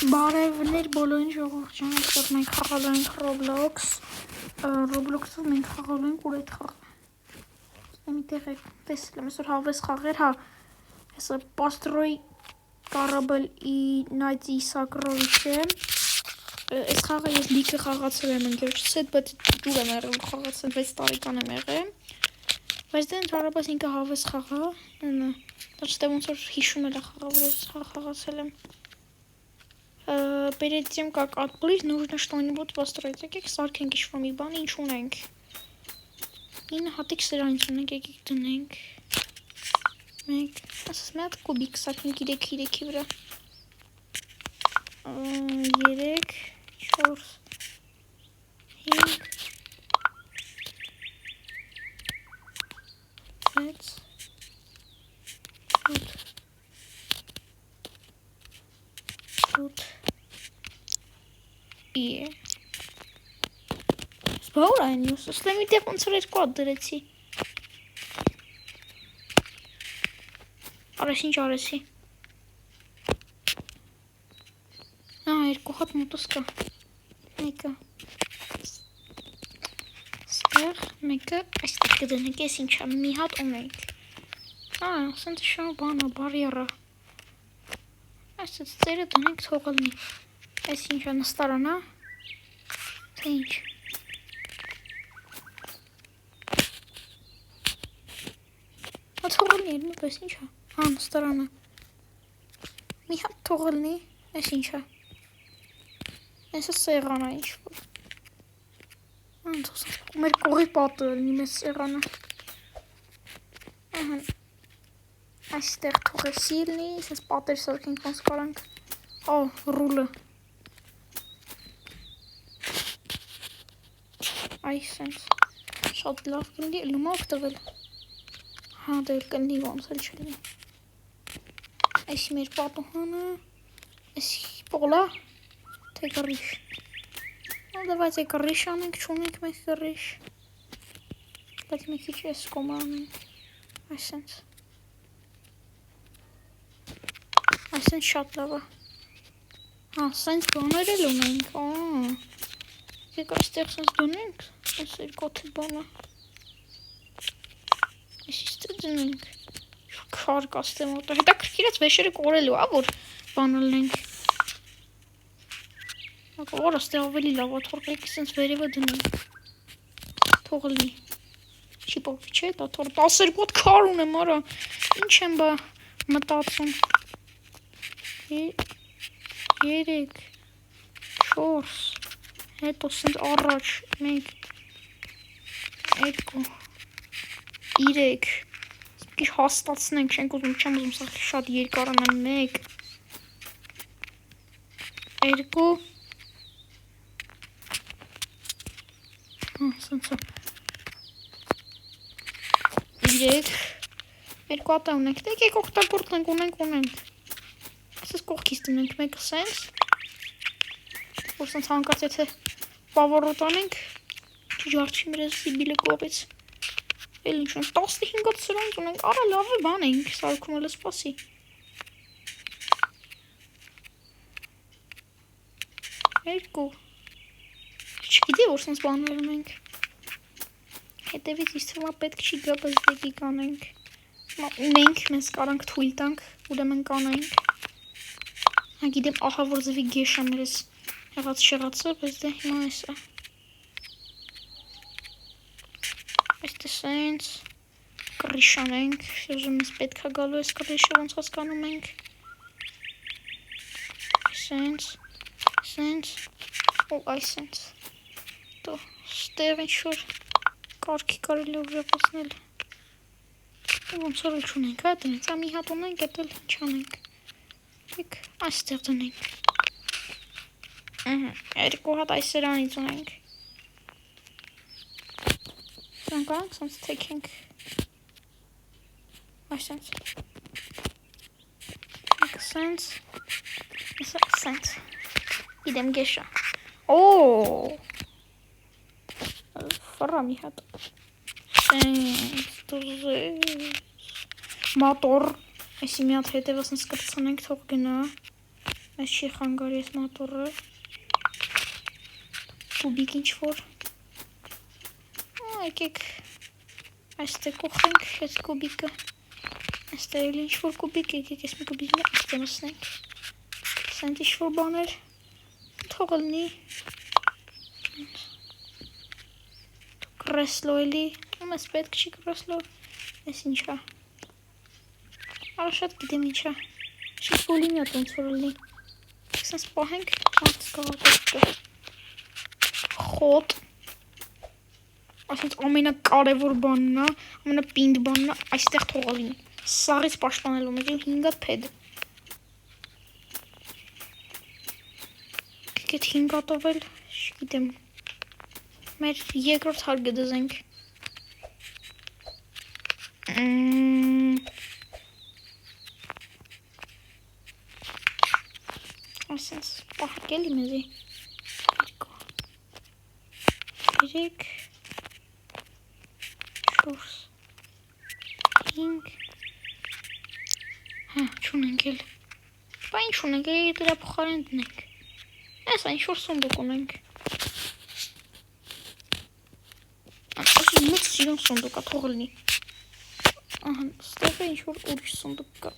Բարևներ բոլորին ժողովրդյան, այսօր մենք խաղալու ենք Roblox-ով մենք խաղալու ենք ուր այդ խաղ մի տեղ եք տեսել եմ այսօր հավես խաղեր, հա այսօր Построй կорабль и найди сокровище այս խաղը ես լիքը խաղացել եմ ընկերոջս հետ, բայց դուր եմ եղել խաղացել 6 տարեկան եմ եղել, բայց դե ընդհանրապես ինքը հավես խաղ է, դա ոնց որ հիշում էլ է խաղը, որ ես խաղացել եմ Перед тем, как отплыть, нужно что-нибудь построить. Եկեք սարքենք ինչ-որ մի բան, ինչ ունենք։ 9 հատիկ սրանից ունենք, եկեք դնենք։ 1, ասես մի հատ կուբիկ սարքենք 3-3-ի վրա։ 3, 4, 5, 6, 8 Սպահուր այն յուս, ասլեմ իտեղ ոնց որ երկու հատ դրեցի Արես ինչ արեսի երկու հատ մոտս կա Մեկը Ստեղ մեկը այստեղ կդնենք, ես ինչ եմ, մի հատ ունենք ասենց շան բանա, բարիերա Այսպես ծերը դնենք թողալնի Այս ինչա նստարան է Թե ինչ Թողալնի էր նույնպես ինչա նստարան է Մի հատ թողալնի Այս ինչա Այսը սեղան է ինչ-որ Մեր կողի պատը լինի մեզ սեղանը Այստեղ թողեսի լինի Ես պատեր սարքենք ոնց կարանք ռուլը Այսենց Շատ լավ կլինի լումա օգտվել Հա դել կլինի ոնց էլ չլինի Այսի մեր պատուհանը Այսի պոլա Թե կռիշ Դավայց է կռիշ անենք չունենք մեկ կռիշ Բայց մեկ քիչ էս կոմը անենք Այսենց Այսենց շատ լավ է Սենց բաներ էլ ունենք Եք այստեղ սենց դնենք Այս երկոթի բանը Այս իստեղ դնենք Քար կաստեմ ոտը Հետա կրկիրած վեշերը կորելու որ բանը լնենք Որ աստեղ ավելի լավ թորղ եք սենց վերևը դնենք Թողլի Չի պողվի չէ դա թոր 12 հատ քար ունեմ արա Ինչ եմ բա մտածում 3 4 Հետո սենց առաջ 1 2 3 Քիչ հաստացնենք չենք ուզում չեմ ուզում սա շատ երկարանան 1 2 Սենց 3 Երկու հատ ունենք դե եկեք օգտագործենք ունենք Այսպես կողքից դնենք մեկը սենց Որ սենց հանկարծ եթե բավարոտ անենք Ջարջի մեր ես սիբիլը կողից Էլ ինչ ունենք 15 հատ սրանց ունենք Արա լավ է բան ենք սարքում էլ սպասի Երկու Չգիտի որ սենց բաներ ունենք Հետևից իս թվում պետք չի գա բայց դեպի կանենք Մենք մեզ կարանք թույլ տանք ուրեմն կանենք Գիտեմ ահա որ ձևի գեշ է մեր ես եղած շեղացը, բայց դե հիմա ես է Այստե սենց կռիշ անենք, շեժում ես պետք է գալու ես կռիշը ոնց հասկանում ենք Սենց ու այս սենց Տո ստեղ ինչ-որ կարգի կարելի ուժեպացնել Ոնց որ էլ չունենք, հա տնից, մի հատ ունենք, էտ էլ չանենք Եք այստեղ դնենք Երկու հատ այս սրանից ունենք Սրանք անք սենց թեքենք Այսենց Եկը սենց Սենց Իդեմ գեշա Ֆարա մի հատ Սենց Դուզես Մատոր Այսի մի հատ հետևը սենց կրծանենք թող գնա Այս չի խանգարի այս մատորը։ Կուբիկ ինչ-որ։ Եկեք այստեղ կողենք այս կուբիկը։ Այստեղ էլ ինչ-որ կուբիկ, եկեք այս մի կուբիկն այստեղ մսնենք։ Սենց ինչ-որ բաներ թողը լինի։ Կրեսլո էլի, մեզ պետք չի կրեսլո, ես ինչա։ Արա շատ գիտեմ ինչա, շատ պոլիմյոտ ոնց որ լինի։ Սենց պահենք, մարդս կաղատետքը։ Խոտ, այսինց ամենակարևոր բանն է, ամենապինդ բանն է, այստեղ թողը լինի, սաղից պաշտպանելու մեզ և 5 հատ փեդ։ Կետ 5 հատով էլ, չգիտեմ, մեր երկրորդ հարգը դզենք։ Այսինց պահակ էլի մեզի։ 3 4 5 Հա, չունենք էլ։ Բա ինչ ունենք, դրա փոխարեն դնենք։ Այս ինչ-որ սունդուկ ունենք։ Այսի մեծ սիրուն սունդուկ է, թող լինի։ Ահա, ստեղ է ինչ-որ ուրիշ սունդուկ կա։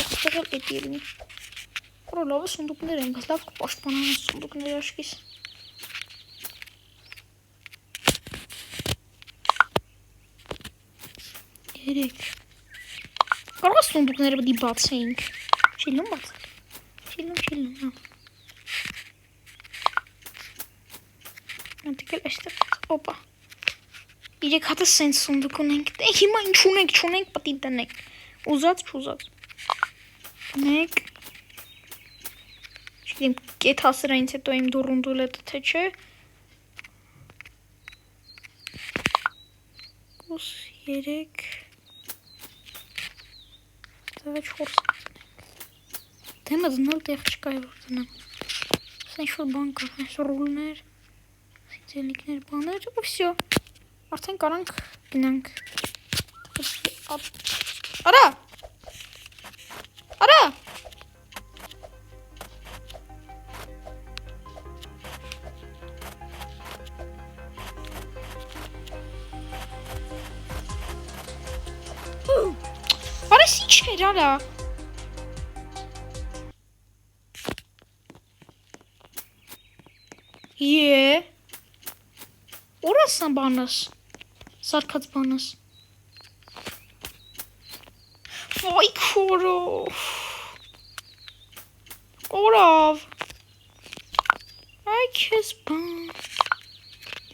Ստեղ էլ էտի լինի։ Որը լավ է սունդուկներ են, բայց լավ կպաշտպանան այս սունդուկների աչքից։ Երեք։ Կարող է սունդուկները պետք է բացեինք։ Չիլում բացել։ Չիլում, հա։ Անտիկ էլ այստեղ, օպա։ 3 հատը սենց սունդուկ ունենք։ Հիմա ինչ ունենք, չունենք, պետք է դնենք։ Ուզած, չուզած։ Մեկ։ Չգիտեմ, կետ հասրանից հետո իմ դուրունդուլ է թե չէ։ 3 Դավեչ խորս դեմը դնալ տեղ չկա է որ դնամ սա ինչ-որ բան կա, այս ռուլներ սիցելիկներ բաներ ու վսյո արդեն կարանք գնանք արա արա Արես ինչ էր արա Ուր ասան բանս սարկած բանս Ոյ քորով Օրավ Այ քեզ բան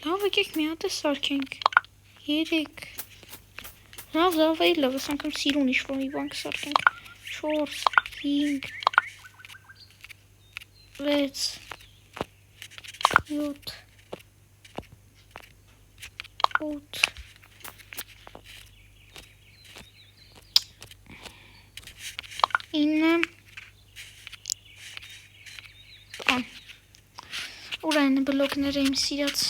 Լավ եկեք մի հատ է սարքենք 3 Լավ, էի լավ, ես անգամ սիրուն ինչ-որ մի բան կսարքենք 4, 5 6 7 8 9 Ուր են բլոկները իմ սիրած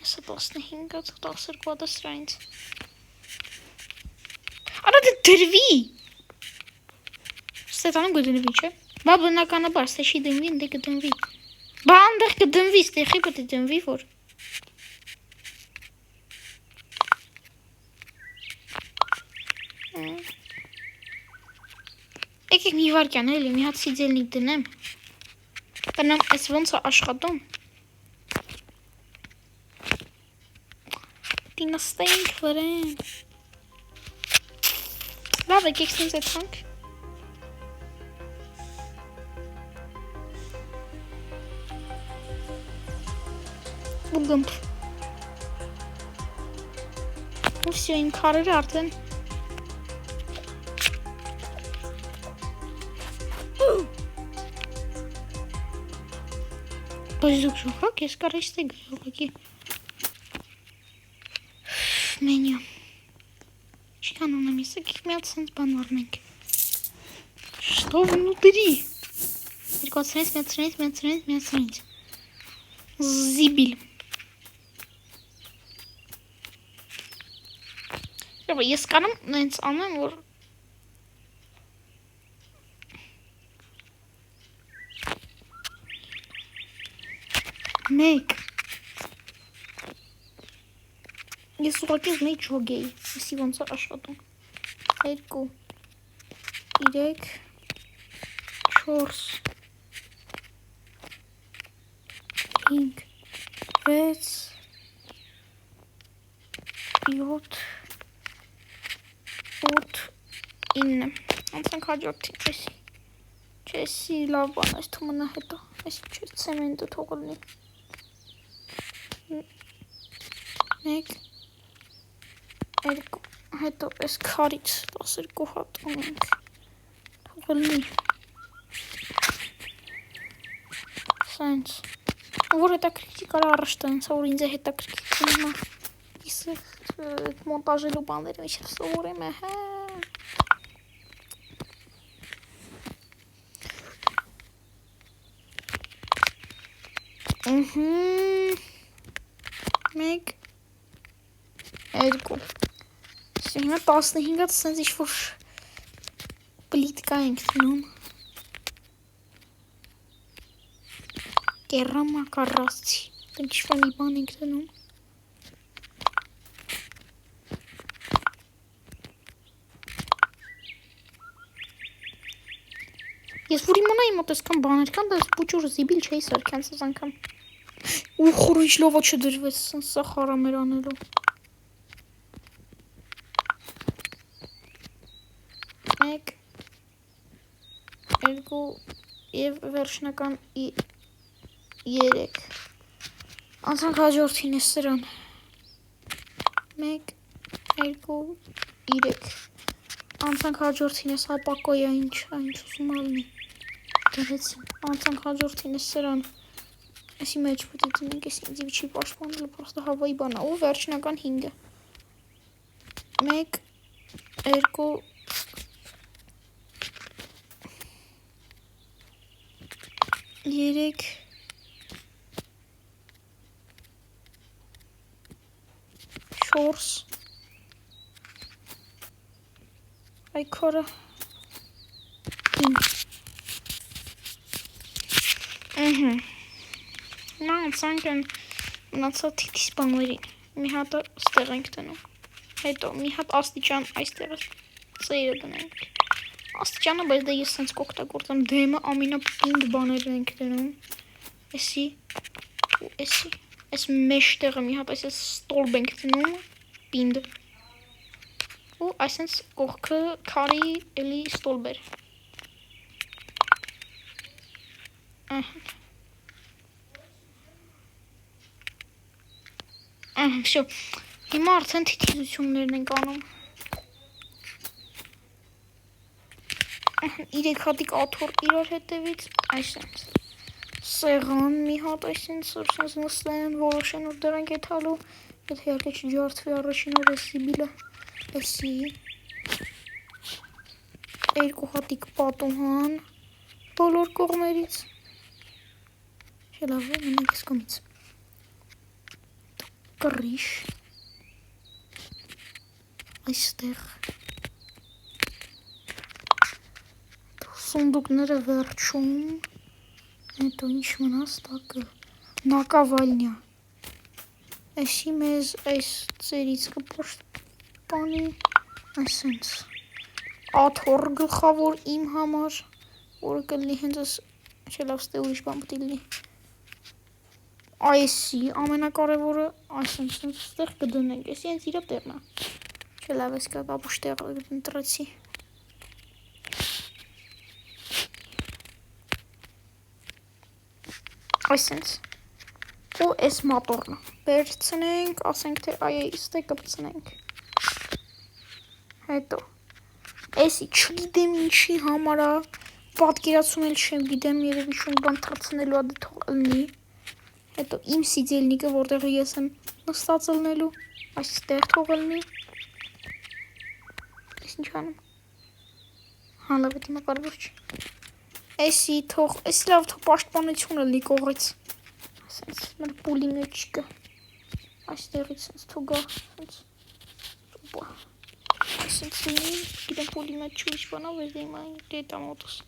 Հեսա 15-ած 12-ած սրանից Արա դե դրվի Ստետանում գդնվի չէ Բա բնականաբար ստեշի դնվի ընդե գդնվի Բա անդեղ կդնվի ստեղի պետ է դնվի որ Եկեք մի վարկյան էլի մի հատ սիձելնիկ դնեմ Բնամ այս ոնց է աշխատում Դինաստեինք վրեն Լավ եկեք սենց էտ հանք ու գմպ ու վսյո իմ քարերը արդեն բայց դուք շուխակ ես կար էստե գրողակի մենյա չկան ունեմ ես եկեք մի հատ սենց բան արնենք Что внутри? Միացրինից Զիբիլ Ես կանեմ նենց անեմ, որ 1 Ես ուղղակի ուզում էի ջոգեի, այսի ոնց է աշխատում 2 3 4 5 6 7 8 9 անցանք հաջորդին էսի Չեսի լավ բան այս թումնա հետո էսի չէ ցեմենտը թողել լինի 1 2 հետո էս քարից 12 հատ ունենք թողել լինի սենց որ հետաքրքիր կարա առաջ տանց որ ինձ է հետաքրքիր հիմա ես մոնտաժելու բաները միջև սովորեմ հա մեկ 2 հիմա 15-ը սենց ինչ-որ պլիտկա ենք տնում կերամա կարասցի ինչ-որ մի բան ենք տնում ես որ իմանայի մոտ այսքան բաներ կան, բայց պուճուրը զիբիլ չէի սարքանց այս անգամ ու խորույչ լովը չդրվեց, սա խարամ էր անելու 1 2 և վերջնական 3 անցանք հաջորդին է սրան 1 2 3 անցանք հաջորդին է սապակոյա ինչ ուզում ալնի դրեցին անցանք հաջորդին է սրան այսի մեջ պետք է դնենք այս ինձ չի պաշտպանել պրոստը հավայի բան ու վերջնական 5-ը 1 2 3 4 Այ քորը 5 Նա անցանք են մնացած թիթիս բաներին մի հատը ստեղ ենք տնում հետո մի հատ աստիճան այստեղ ծեյրը դնենք աստիճանը բայց դա ես սենց կօգտագործեմ դեմը ամենապինդ բաներն ենք դնում էսի ու էսի այս մեջտեղը մի հատ այսպես ստոլբ ենք դնում պինդ ու այսպես կողքը քարի էլի ստոլբ էր Всё. Հիմա արդեն թիթիզություններն ենք անում 3 հատիկ աթոռ իրար հետևից այսպես սեղան մի հատ այսպես որ նստեն որոշեն որ դրանք է թալու եթե իհարկե չջարդվի առաջին օրը սիբիլը էսի 2 հատիկ պատուհան բոլոր կողմերից լավ է մնանք այս կողմից կռիշ այստեղ սունդուկները վերջում հետո ինչ մնաց տակը նակավալնյա այսի մեզ այս ծերից կպաշտպանի այսենց աթոռ գլխավոր իմ համար որը կլինի հենց այս չէ լավ ստե ուրիշ բան պետք է լինի այսի ամենակարևորը այսինքն ստեղ կդնենք էսի հենց իրա տեղն է չէ լավ էս կա բաբուշ տեղը ընտրեցի այսինքն ու էս մատորնը վերցնենք ասենք թե այ ստե կպցնենք հետո էսի չգիտեմ ինչի համար է պատկերացում էլ չեմ գիտեմ երևի շուն բան թռցնելու ա դե թող լինի հետո իմ սիդելնիկը որտեղ ես եմ նստած ելնելու այստեղ թող լինի ես ինչ անում հա լավ է դիմա կարևոր չի էսի թող էսի լավ թող պաշտպանությունը լինի կողից ասենց մեր պուլի մեջ կա այստեղից սենց թող գա սենց ոպա այսենց լինի գիտեմ պուլի մեջ չի ուրիշ բանով ես դիմա դետա մոտս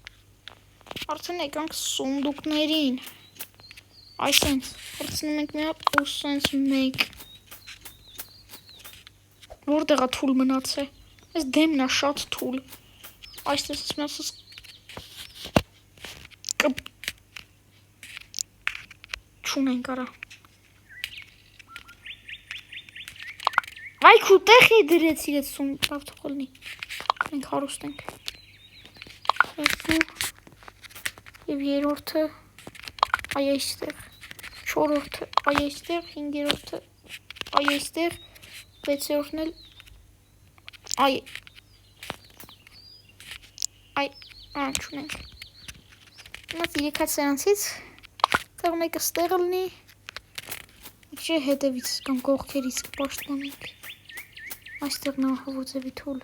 արդեն եկանք սունդուկներին Այսենց, հրցնում ենք մի հատ ու սենց մեկ։ Որտեղ է թուլ մնաց է։ Այս դեմն է շատ թուլ։ Այստեղ ասես չունենք արա։ Այ քու տեղի դրեցի այդ սում լավ թողնի։ Մենք հարուստ ենք։ Երկու եւ երրորդը այ այստեղ։ Չորրորդը այ այստեղ, հինգերորդը այ այստեղ, վեցերորդն էլ այ չունենք։ Հիմա 3 սեանսից տեղ մեկը ստեղ լինի, չէ հետևից կամ կողքերից պաշտպանենք։ Այստեղ նա հովոձևի թուլ։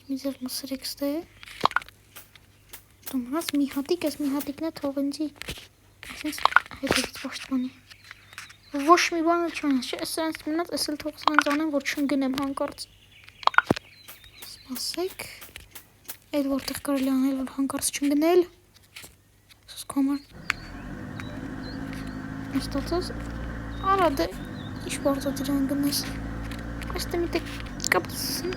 Մի ձև մսրեք ստեղ։ Դու մնաց մի հատիկ, ես մի հատիկն է թող ինձի այսինց հետևից պաշտպանի։ Ոչ մի բան չունես, չէ, սրանց մնաց, ես էլ թող սրանց անեմ, որ չընկնեմ հանկարծ։ Սպասեք, այդ որտեղ կարելի անել, որ հանկարծ չընկնել։ Սուս կոմար։ Ստացած, արա դե, ինչ բարձած իրան գնես։ Այստեղ մի տեք կպցն,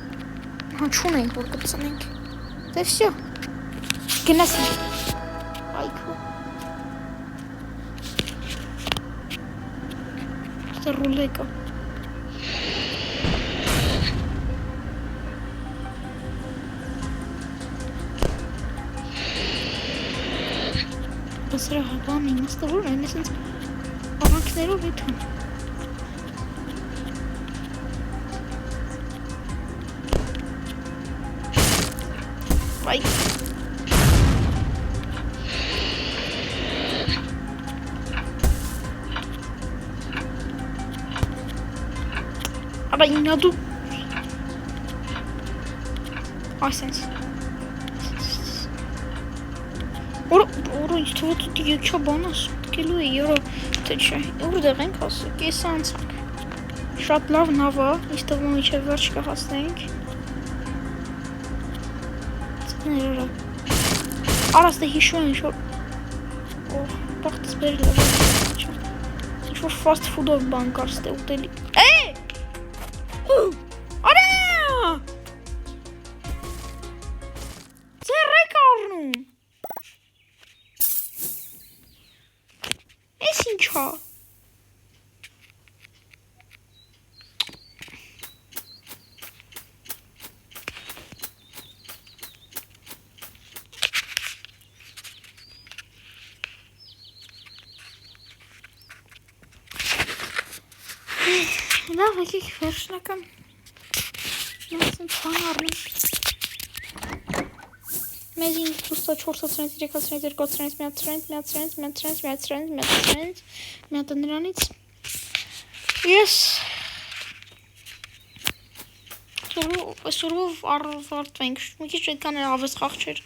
հա չունենք, որ կպցնենք։ Դե վսյո, գնասի, այքու։ Ստեղ ռուլեկա։ Սրա հապան իմաստը որ այն ես ինձ ավանքներով իթան։ Վայ։ Աբա ինա դու այսենց Որը ինձ թվոց ուտի եկչա բանաս տկելու է երո թե չէ որտեղ ենք ասը կես անցանք շատ լավ նավա ինձ թվում իչև վերջ կհասնենք ներորա արաստը հիշում են ինչ-որ բաղթս բերել է ինչ-որ fast food-ով բան կար ստե ուտելի արա ձեր եք առնում Ես ինչա Լավ, եկեք վերջնական նույնիսկ բան առնենք մեզ ինձ դուստա 4-ից 3-ից 2-ից միատը նրանից ես այսօրով առվարտվենք մի քիչ այդքան ավես խաղ չէր